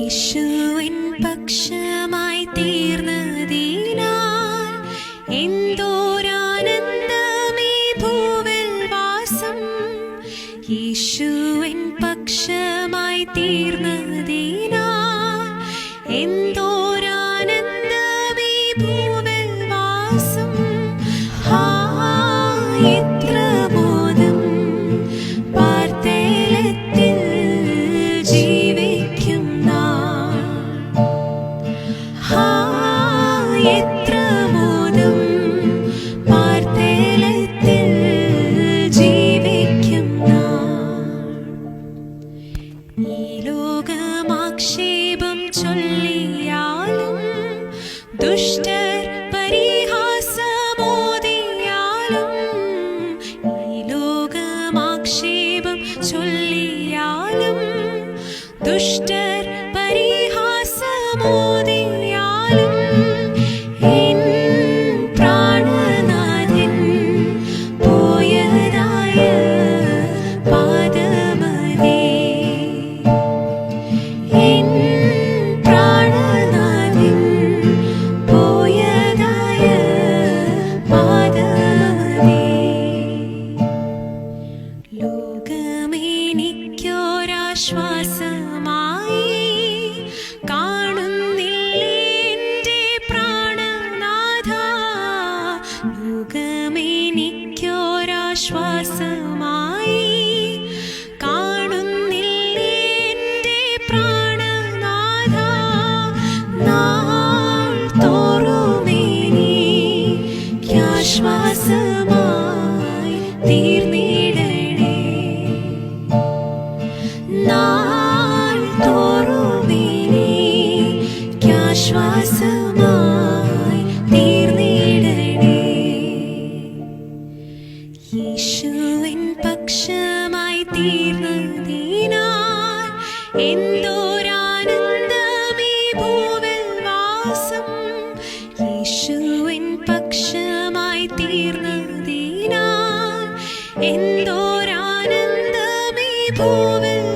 യേശുവിൻ പക്ഷമായി തീർന്നതിനാൽ എന്തോരാനന്ദമേ ഭൂവിൽ വാസം. യേശുവിൻ പക്ഷമായി തീർന്നതിനാൽ എന്തോരാനന്ദമേ ഭൂവിൽ വാസം. എത്ര മോദം പാർത്തേലത്തിൽ ജീവിക്കും നാം. എത്ര മോദം പാർത്തേലത്തിൽ ജീവിക്കും നാം. ഈ ലോകമാക്ഷേപം ചൊല്ലിയാലും ദുഷ്ടർ പരിഹാസമോദിയാലും, ഈ ലോകമാക്ഷേപം ചൊല്ലിയാലും ദുഷ്ടർ പരിഹാസമോദിയാലും, എൻ പ്രാണനാഥൻ പോയതായ പാദമതേ. എൻ പ്രാണനാഥൻ പോയതായ പാദമതേ. ലോകമെനിക്കൊരാശ്വാസമായി കാണുന്നില്ലേ എൻ്റെ പ്രാണനാഥ. ലോകമെനിക്കൊരാശ്വാസമായി കാണുന്നില്ലേ എൻ്റെ പ്രാണനാഥ. നാൾ തോറുമെനിക്കാശ്വാസമായി തീർന്നിടണേ. നാൾ തോറുമെനിക്കാശ്വാസമായി തീർന്നിടണേ. യേശുവിൻ പക്ഷമായി തീർന്നതിനാൽ എന്തോരാനന്ദമേ ഭൂവിൽ വാസം. യേശുവിൻ പക്ഷമായി തീർന്നതിനാൽ എന്തോരാനന്ദമേ ഭൂവിൽ